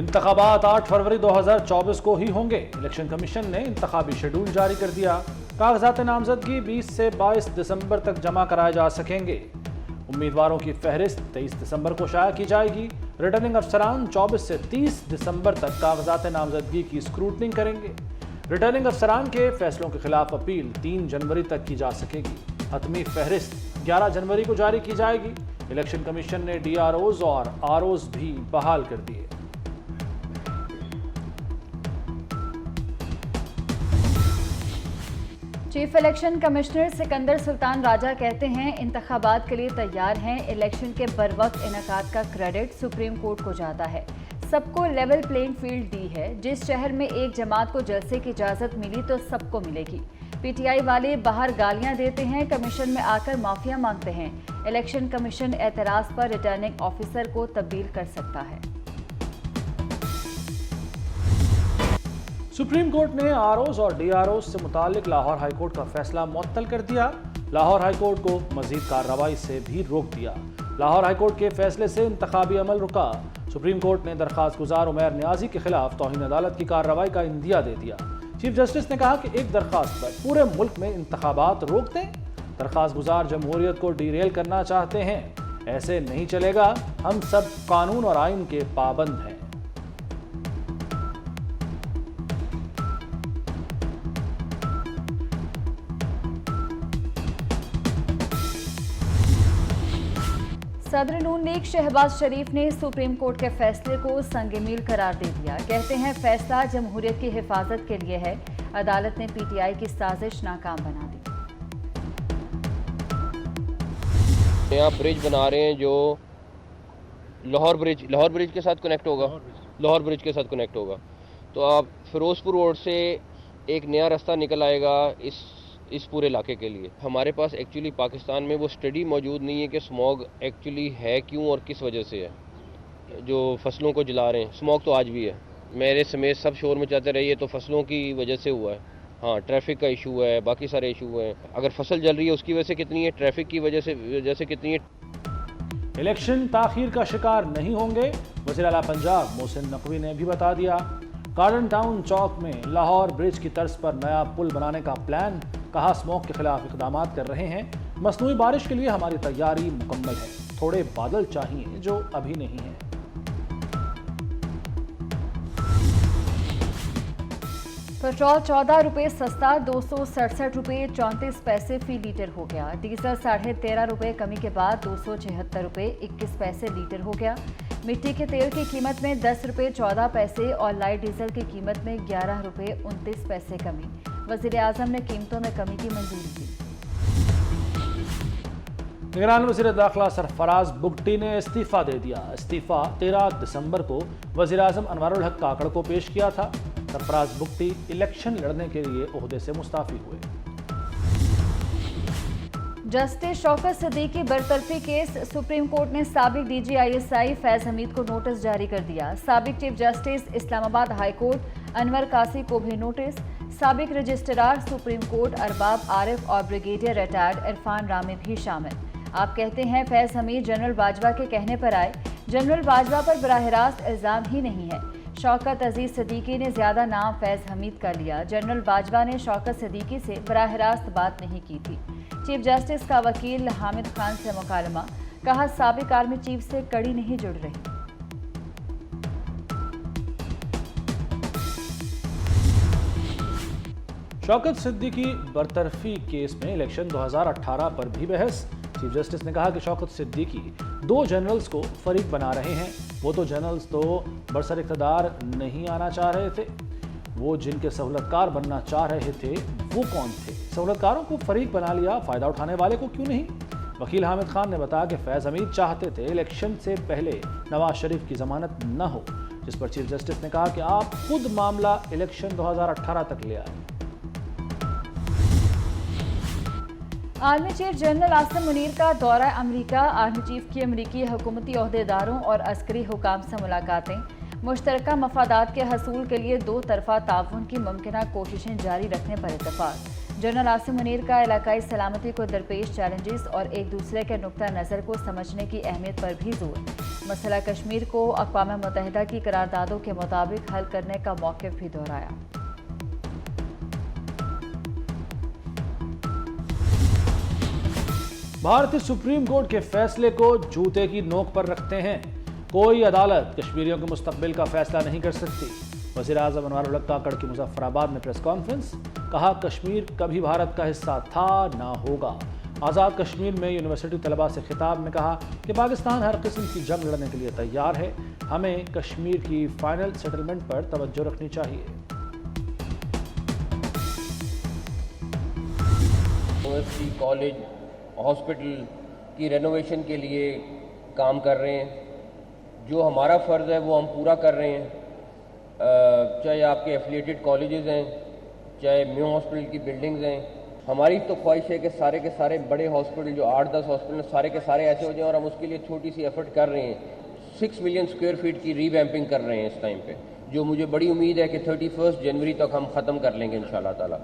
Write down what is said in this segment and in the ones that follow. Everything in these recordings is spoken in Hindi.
इंतखाबात 8 फरवरी 2024 को ही होंगे। इलेक्शन कमीशन ने इंतखाबी शेड्यूल जारी कर दिया। कागजात नामजदगी 20 से 22 दिसंबर तक जमा कराए जा सकेंगे। उम्मीदवारों की फहरिस्त 23 दिसंबर को शाया की जाएगी। रिटर्निंग अफसरान 24 से 30 दिसंबर तक कागजात नामजदगी की स्क्रूटनिंग करेंगे। रिटर्निंग अफसरान के फैसलों के खिलाफ अपील 3 जनवरी तक की जा सकेगी। हतमी फहरिस्त 11 जनवरी को जारी की जाएगी। इलेक्शन कमीशन ने DROs और ROs भी बहाल कर दिए। Chief election commissioner Sikandar Sultan Raja कहते हैं इंतखाबात के लिए तैयार हैं। इलेक्शन के बरवक्त इनेकाद का क्रेडिट सुप्रीम कोर्ट को जाता है। सबको लेवल प्लेइंग फील्ड दी है। जिस शहर में एक जमात को जलसे की इजाजत मिली तो सबको मिलेगी। PTI वाले बाहर गालियां देते हैं, कमीशन में आकर माफिया मांगते हैं। इलेक्शन कमीशन एतराज पर रिटर्निंग ऑफिसर को तब्दील कर सकता है। सुप्रीम कोर्ट ने ROs और DROs से मुतालिक लाहौर हाईकोर्ट का फैसला मुअत्तल कर दिया। लाहौर हाईकोर्ट को मजीद कार्रवाई से भी रोक दिया। लाहौर हाईकोर्ट के फैसले से इंतखाबी अमल रुका। सुप्रीम कोर्ट ने दरखास्त गुजार उमैर नियाजी के खिलाफ तौहीन अदालत की कार्रवाई का इंदिया दे दिया। चीफ जस्टिस ने कहा कि एक दरखास्त पर पूरे मुल्क में इंतखाबात रोक दें। दरखास्त गुजार जमहूरियत को डीरेल करना चाहते हैं, ऐसे नहीं चलेगा। हम सब कानून और आइन के पाबंद हैं। सदर नून लीग शहबाज शरीफ ने सुप्रीम कोर्ट के फैसले को संगमील करार दे दिया। कहते हैं फैसला जमहूरियत की हिफाजत के लिए है। अदालत ने PTI की साजिश नाकाम बना दी। यहाँ ब्रिज बना रहे हैं जो लाहौर ब्रिज के साथ कनेक्ट होगा। लाहौर ब्रिज के साथ कनेक्ट होगा तो आप फिरोजपुर रोड से एक नया रास्ता निकल आएगा इस पूरे इलाके के लिए। हमारे पास एक्चुअली पाकिस्तान में वो स्टडी मौजूद नहीं है कि स्मॉग एक्चुअली है क्यों और किस वजह से है। जो फसलों को जला रहे हैं, स्मॉग तो आज भी है। मेरे समेत सब शोर मचाते रहिए तो फसलों की वजह से हुआ है। हाँ, ट्रैफिक का इशू है, बाकी सारे इशू हैं। अगर फसल जल रही है उसकी वजह से कितनी है, ट्रैफिक की वजह से कितनी है। इलेक्शन ताखीर का शिकार नहीं होंगे, वज़ीर आला पंजाब मोहसिन नकवी ने भी बता दिया। गार्डन टाउन चौक में लाहौर ब्रिज की तर्ज पर नया पुल बनाने का प्लान। कहा स्मॉग के खिलाफ इक़दाम कर रहे हैं। मसनूई बारिश के लिए हमारी तैयारी मुकम्मल है। थोड़े बादल चाहिए जो अभी नहीं है। पेट्रोल 14 रुपये सस्ता 267 रुपये 34 पैसे फी लीटर हो गया। डीजल 13.5 रुपये कमी के बाद 276 रुपये 21 पैसे लीटर हो गया। मिट्टी के तेल की कीमत में 10 रुपये 14 पैसे और लाइट डीजल की कीमत में 11 रुपये 29 पैसे कमी। वज़ीर आज़म ने कीमतों में कमी की मंजूरी दी। निगरान वज़ीर दाखिला सरफराज बुगटी ने इस्तीफ़ा दे दिया। इस्तीफ़ा 13 दिसंबर को वज़ीर आज़म अनवारुल हक काकड़ को पेश किया था। सरफराज बुगटी इलेक्शन लड़ने के लिए ओहदे से मुस्ताफ़ी हुए। जस्टिस शौकत सिद्दीकी बरतरफी केस। सुप्रीम कोर्ट ने साबिक DG ISI फैज हमीद को नोटिस जारी कर दिया। साबिक chief justice Islamabad high court Anwar कासी को भी नोटिस। साबिक registrar supreme court Arbab Arif और ब्रिगेडियर रिटायर्ड इरफान रामी भी शामिल। आप कहते हैं फैज हमीद जनरल बाजवा के कहने पर आए। जनरल बाजवा पर बराह रास्त इल्ज़ाम ही नहीं है। शौकत अजीज सिद्दीकी ने ज्यादा नाम फैज हमीद का लिया। जनरल बाजवा ने शौकत सिद्दीकी से बराह रास्त बात नहीं की थी। चीफ जस्टिस का वकील हामिद खान से मुकालमा। कहा साबिक आर्मी चीफ से कड़ी नहीं जुड़ रही। शौकत सिद्दीकी बरतरफी केस में इलेक्शन 2018 पर भी बहस। चीफ जस्टिस ने कहा कि शौकत सिद्दीकी 2 जनरल्स को फरीक बना रहे हैं। वो तो जनरल्स तो बरसर इक़्तिदार नहीं आना चाह रहे थे, वो जिनके सहूलतकार बनना चाह रहे थे वो कौन थे? सहूलतकारों को फरीक बना लिया, फ़ायदा उठाने वाले को क्यों नहीं? वकील हामिद खान ने बताया कि फैज़ हमीद चाहते थे इलेक्शन से पहले नवाज शरीफ की ज़मानत न हो, जिस पर चीफ जस्टिस ने कहा कि आप खुद मामला इलेक्शन 2018 तक ले आए। Army chief general Asim Munir का दौरा अमरीका। आर्मी चीफ की अमरीकी हुकूमती ओहदेदारों और अस्करी हुकाम से मुलाकातें। मुश्तरका मफादात के हसूल के लिए 2 तरफा ताउन की मुमकिना कोशिशें जारी रखने पर इत्तफाक। जनरल आसिम मुनीर का इलाकाई सलामती को दरपेश चैलेंजेस और एक दूसरे के नुक्ता नज़र को समझने की अहमियत पर भी जोर। मसला कश्मीर को अक़वाम मुत्तहिदा की करारदादों के मुताबिक हल करने का मौक़िफ़ भी दोहराया। भारतीय सुप्रीम कोर्ट के फैसले को जूते की नोक पर रखते हैं। कोई अदालत कश्मीरियों के मुस्तकबिल का फैसला नहीं कर सकती। वज़ीर-ए-आज़म अनवर उल काकड़ की मुज़फ्फराबाद में प्रेस कॉन्फ्रेंस, कहा कश्मीर कभी भारत का हिस्सा था ना होगा। आज़ाद कश्मीर में यूनिवर्सिटी तलबा से खिताब में कहा कि पाकिस्तान हर किस्म की जंग लड़ने के लिए तैयार है, हमें कश्मीर की फाइनल सेटलमेंट पर तवज्जो रखनी चाहिए। यूनिवर्सिटी, कॉलेज, हॉस्पिटल की रेनोवेशन के लिए काम कर रहे हैं। जो हमारा फ़र्ज़ है वो हम पूरा कर रहे हैं। चाहे आपके एफिलिएटेड कॉलेजेस हैं, चाहे म्यू हॉस्पिटल की बिल्डिंग्स हैं। हमारी तो ख्वाहिश है कि सारे बड़े हॉस्पिटल जो 8-10 हॉस्पिटल सारे के सारे ऐसे हो जाएं, और हम उसके लिए छोटी सी एफर्ट कर रहे हैं। 6 मिलियन स्क्वायर फीट की रीवैम्पिंग कर रहे हैं इस टाइम पे, जो मुझे बड़ी उम्मीद है कि 31 जनवरी तक हम ख़त्म कर लेंगे इंशाल्लाह ताला।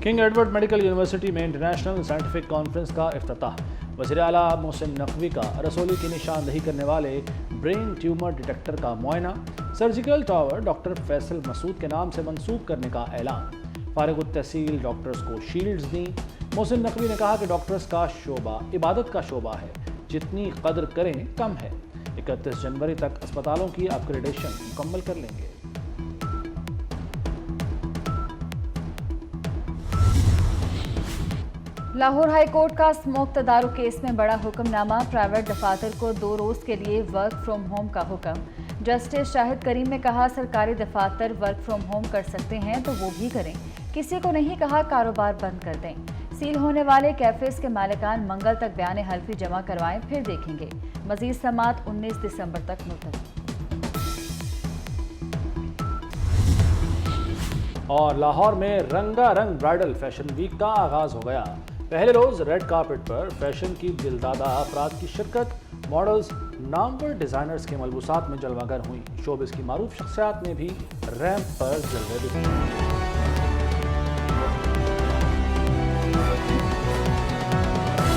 किंग एडवर्ड मेडिकल यूनिवर्सिटी में इंटरनेशनल साइंटिफिक कॉन्फ्रेंस का इफ्तिताह। वज़ीर आला मोहसिन नकवी का रसौली की निशानदही करने वाले ब्रेन ट्यूमर डिटेक्टर का मुआयना। Surgical tower doctor Faisal Masood के नाम से मंसूब करने का ऐलान। फारिग तहसील डॉक्टर्स को शील्ड्स दी। मोहसिन नकवी ने कहा कि डॉक्टर्स का शोबा इबादत का शोबा है, जितनी कदर करें कम है। 31 जनवरी तक अस्पतालों की अपग्रेडेशन मुकम्मल कर लेंगे। लाहौर हाई कोर्ट का स्मोक तदारुक केस में बड़ा हुक्मनामा। प्राइवेट दफातर को 2 रोज़ के लिए वर्क फ्रॉम होम का हुक्म। जस्टिस शाहिद करीम ने कहा सरकारी दफातर वर्क फ्रॉम होम कर सकते हैं तो वो भी करें, किसी को नहीं कहा कारोबार बंद कर दें। सील होने वाले कैफेज के मालिकान मंगल तक बयान हल्फी जमा करवाएं, फिर देखेंगे। मजीद समात 19 दिसंबर तक मुलतवी। और लाहौर में रंगारंग ब्राइडल फैशन वीक का आगाज हो गया। पहले रोज रेड कार्पेट पर फैशन की दिलदादा अफराद की शिरकत। मॉडल्स, नामवर डिजाइनर्स के मलबूसात में जलवागर हुई। शोबिस की मारूफ शख्सियात ने भी रैंप पर जलवे दिखाए।